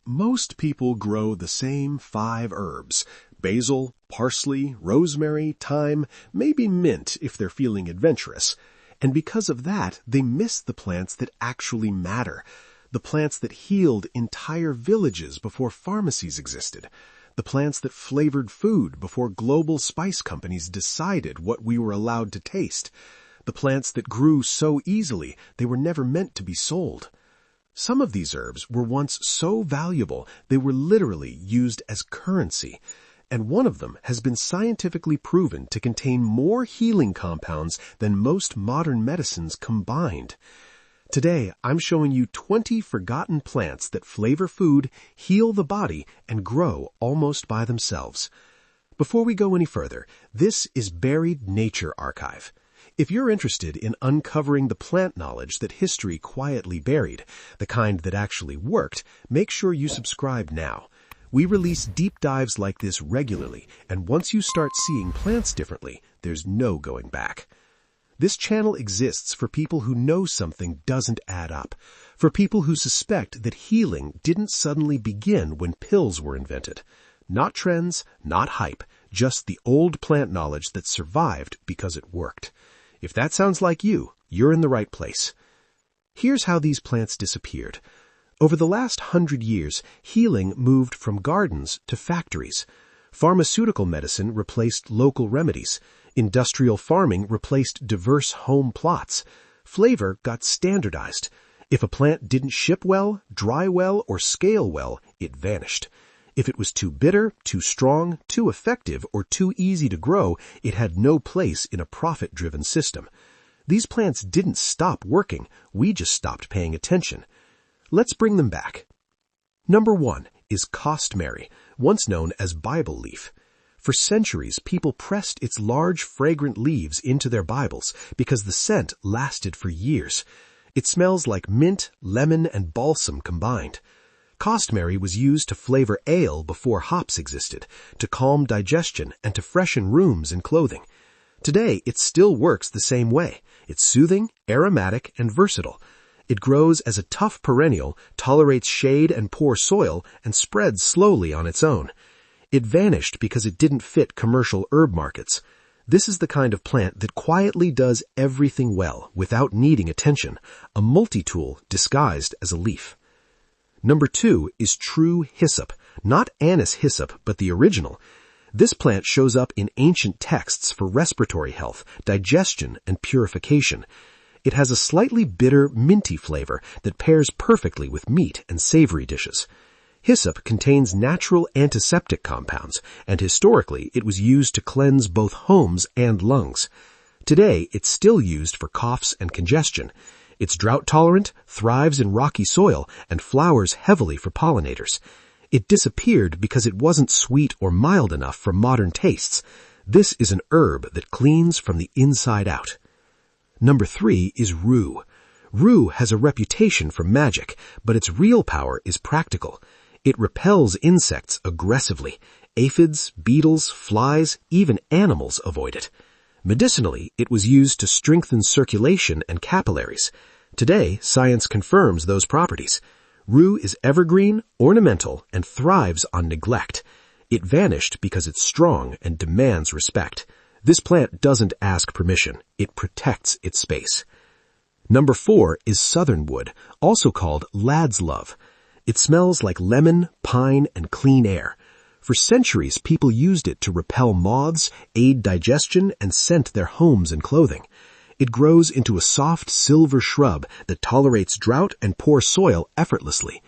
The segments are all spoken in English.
Most people grow the same 5 herbs: basil, parsley, rosemary, thyme, maybe mint if they're feeling adventurous. And because of that, they miss the plants that actually matter. The plants that healed entire villages before pharmacies existed. The plants that flavored food before global spice companies decided what we were allowed to taste. The plants that grew so easily they were never meant to be sold. Some of these herbs were once so valuable they were literally used as currency, and one of them has been scientifically proven to contain more healing compounds than most modern medicines combined. Today, I'm showing you 20 forgotten plants that flavor food, heal the body, and grow almost by themselves. Before we go any further, this is Buried Nature Archive. If you're interested in uncovering the plant knowledge that history quietly buried, the kind that actually worked, make sure you subscribe now. We release deep dives like this regularly, and once you start seeing plants differently, there's no going back. This channel exists for people who know something doesn't add up, for people who suspect that healing didn't suddenly begin when pills were invented. Not trends, not hype, just the old plant knowledge that survived because it worked. If that sounds like you, you're in the right place. Here's how these plants disappeared. Over the last 100 years, healing moved from gardens to factories. Pharmaceutical medicine replaced local remedies. Industrial farming replaced diverse home plots. Flavor got standardized. If a plant didn't ship well, dry well, or scale well, it vanished. If it was too bitter, too strong, too effective, or too easy to grow, it had no place in a profit-driven system. These plants didn't stop working, we just stopped paying attention. Let's bring them back. Number 1 is Costmary, once known as Bible leaf. For centuries, people pressed its large, fragrant leaves into their Bibles because the scent lasted for years. It smells like mint, lemon, and balsam combined. Costmary was used to flavor ale before hops existed, to calm digestion, and to freshen rooms and clothing. Today, it still works the same way. It's soothing, aromatic, and versatile. It grows as a tough perennial, tolerates shade and poor soil, and spreads slowly on its own. It vanished because it didn't fit commercial herb markets. This is the kind of plant that quietly does everything well without needing attention, a multi-tool disguised as a leaf. Number 2 is True Hyssop, not anise hyssop, but the original. This plant shows up in ancient texts for respiratory health, digestion, and purification. It has a slightly bitter, minty flavor that pairs perfectly with meat and savory dishes. Hyssop contains natural antiseptic compounds, and historically it was used to cleanse both homes and lungs. Today, it's still used for coughs and congestion. It's drought-tolerant, thrives in rocky soil, and flowers heavily for pollinators. It disappeared because it wasn't sweet or mild enough for modern tastes. This is an herb that cleans from the inside out. Number 3 is rue. Rue has a reputation for magic, but its real power is practical. It repels insects aggressively. Aphids, beetles, flies, even animals avoid it. Medicinally, it was used to strengthen circulation and capillaries. Today, science confirms those properties. Rue is evergreen, ornamental, and thrives on neglect. It vanished because it's strong and demands respect. This plant doesn't ask permission. It protects its space. Number 4 is southernwood, also called lad's love. It smells like lemon, pine, and clean air. For centuries, people used it to repel moths, aid digestion, and scent their homes and clothing. It grows into a soft silver shrub that tolerates drought and poor soil effortlessly.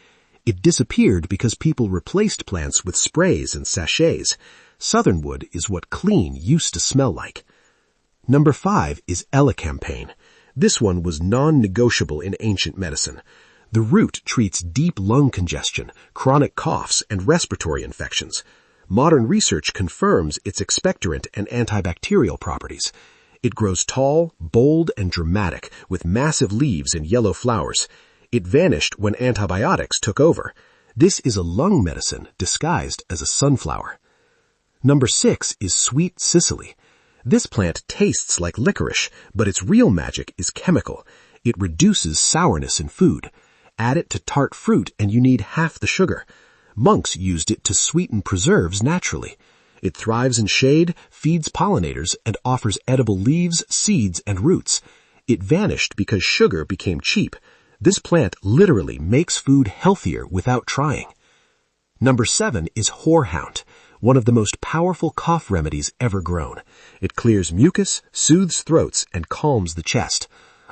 It disappeared because people replaced plants with sprays and sachets. Southernwood is what clean used to smell like. Number 5 is Elecampane. This one was non-negotiable in ancient medicine. The root treats deep lung congestion, chronic coughs, and respiratory infections. Modern research confirms its expectorant and antibacterial properties. It grows tall, bold, and dramatic, with massive leaves and yellow flowers. It vanished when antibiotics took over. This is a lung medicine disguised as a sunflower. Number 6 is sweet Sicily. This plant tastes like licorice, but its real magic is chemical. It reduces sourness in food. Add it to tart fruit and you need half the sugar. Monks used it to sweeten preserves naturally. It thrives in shade, feeds pollinators, and offers edible leaves, seeds, and roots. It vanished because sugar became cheap. This plant literally makes food healthier without trying. Number 7 is horehound, one of the most powerful cough remedies ever grown. It clears mucus, soothes throats, and calms the chest.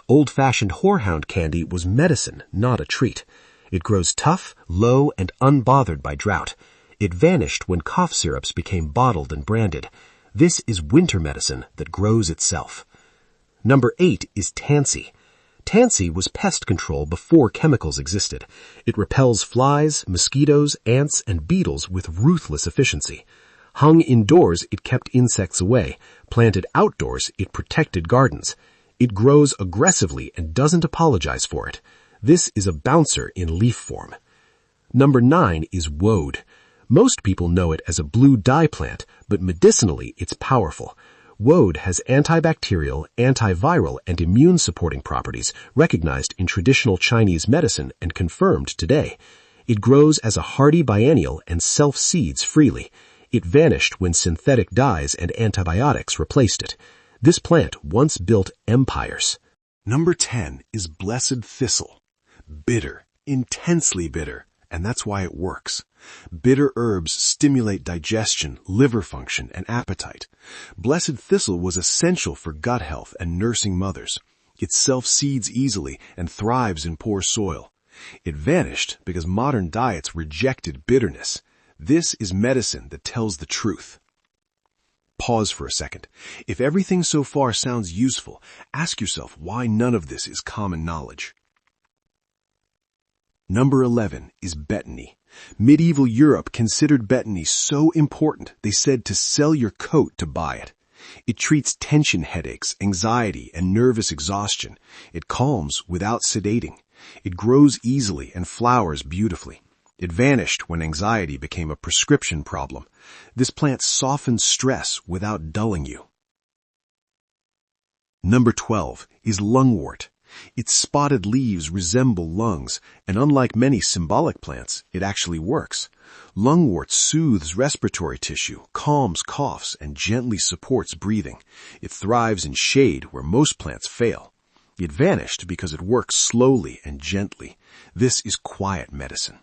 Old-fashioned horehound candy was medicine, not a treat. It grows tough, low, and unbothered by drought. It vanished when cough syrups became bottled and branded. This is winter medicine that grows itself. Number 8 is tansy. Tansy was pest control before chemicals existed. It repels flies, mosquitoes, ants, and beetles with ruthless efficiency. Hung indoors, it kept insects away. Planted outdoors, it protected gardens. It grows aggressively and doesn't apologize for it. This is a bouncer in leaf form. Number 9 is woad. Most people know it as a blue dye plant, but medicinally it's powerful. Woad has antibacterial, antiviral, and immune-supporting properties recognized in traditional Chinese medicine and confirmed today. It grows as a hardy biennial and self-seeds freely. It vanished when synthetic dyes and antibiotics replaced it. This plant once built empires. Number 10 is blessed thistle. Bitter, intensely bitter, and that's why it works. Bitter herbs stimulate digestion, liver function, and appetite. Blessed thistle was essential for gut health and nursing mothers. It self-seeds easily and thrives in poor soil. It vanished because modern diets rejected bitterness. This is medicine that tells the truth. Pause for a second. If everything so far sounds useful, ask yourself why none of this is common knowledge. Number 11 is betony. Medieval Europe considered betony so important they said to sell your coat to buy it. It treats tension headaches, anxiety, and nervous exhaustion. It calms without sedating. It grows easily and flowers beautifully. It vanished when anxiety became a prescription problem. This plant softens stress without dulling you. Number 12 is lungwort. Its spotted leaves resemble lungs, and unlike many symbolic plants, it actually works. Lungwort soothes respiratory tissue, calms coughs, and gently supports breathing. It thrives in shade where most plants fail. It vanished because it works slowly and gently. This is quiet medicine.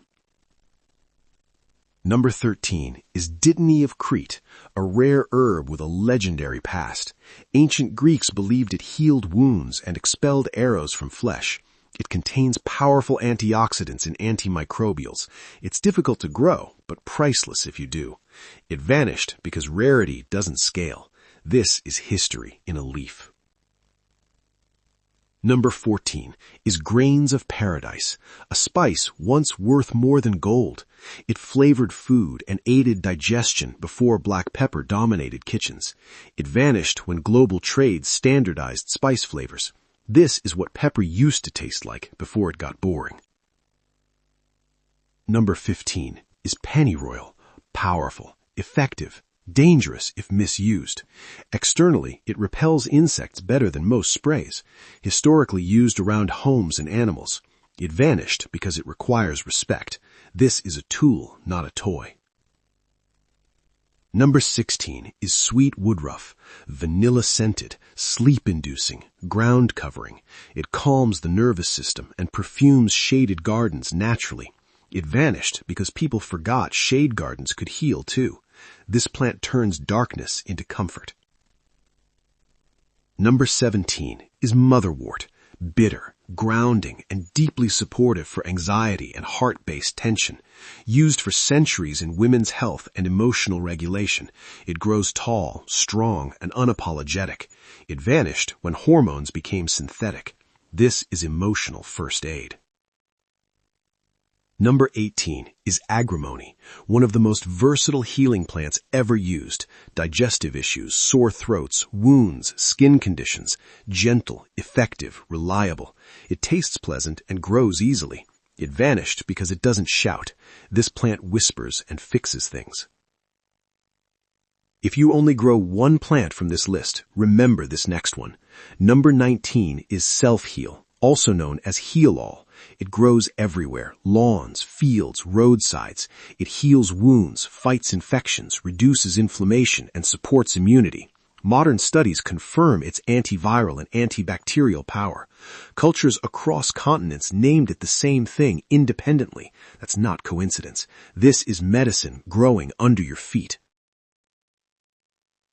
Number 13 is dittany of Crete, a rare herb with a legendary past. Ancient Greeks believed it healed wounds and expelled arrows from flesh. It contains powerful antioxidants and antimicrobials. It's difficult to grow, but priceless if you do. It vanished because rarity doesn't scale. This is history in a leaf. Number 14 is grains of paradise, a spice once worth more than gold. It flavored food and aided digestion before black pepper dominated kitchens. It vanished when global trade standardized spice flavors. This is what pepper used to taste like before it got boring. Number 15 is pennyroyal, powerful, effective, dangerous if misused. Externally, it repels insects better than most sprays. Historically used around homes and animals. It vanished because it requires respect. This is a tool, not a toy. Number 16 is sweet woodruff, vanilla-scented, sleep-inducing, ground-covering. It calms the nervous system and perfumes shaded gardens naturally. It vanished because people forgot shade gardens could heal too. This plant turns darkness into comfort. Number 17 is motherwort, bitter, grounding, and deeply supportive for anxiety and heart-based tension. Used for centuries in women's health and emotional regulation, it grows tall, strong, and unapologetic. It vanished when hormones became synthetic. This is emotional first aid. Number 18 is agrimony, one of the most versatile healing plants ever used. Digestive issues, sore throats, wounds, skin conditions. Gentle, effective, reliable. It tastes pleasant and grows easily. It vanished because it doesn't shout. This plant whispers and fixes things. If you only grow one plant from this list, remember this next one. Number 19 is self-heal, also known as heal-all. It grows everywhere, lawns, fields, roadsides. It heals wounds, fights infections, reduces inflammation, and supports immunity. Modern studies confirm its antiviral and antibacterial power. Cultures across continents named it the same thing independently. That's not coincidence. This is medicine growing under your feet.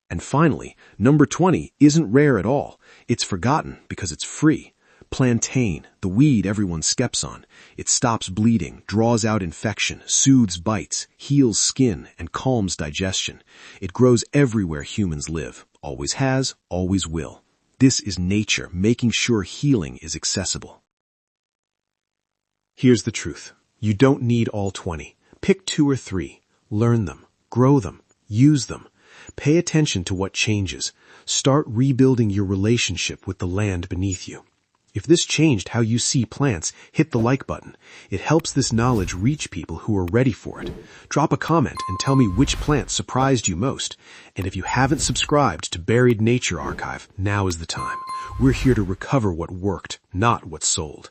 And finally, number 20 isn't rare at all. It's forgotten because it's free. Plantain, the weed everyone skips on. It stops bleeding, draws out infection, soothes bites, heals skin, and calms digestion. It grows everywhere humans live. Always has, always will. This is nature making sure healing is accessible. Here's the truth. You don't need all 20. Pick 2 or 3. Learn them. Grow them. Use them. Pay attention to what changes. Start rebuilding your relationship with the land beneath you. If this changed how you see plants, hit the like button. It helps this knowledge reach people who are ready for it. Drop a comment and tell me which plant surprised you most. And if you haven't subscribed to Buried Nature Archive, now is the time. We're here to recover what worked, not what sold.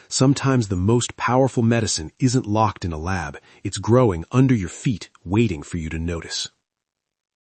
Sometimes the most powerful medicine isn't locked in a lab. It's growing under your feet, waiting for you to notice.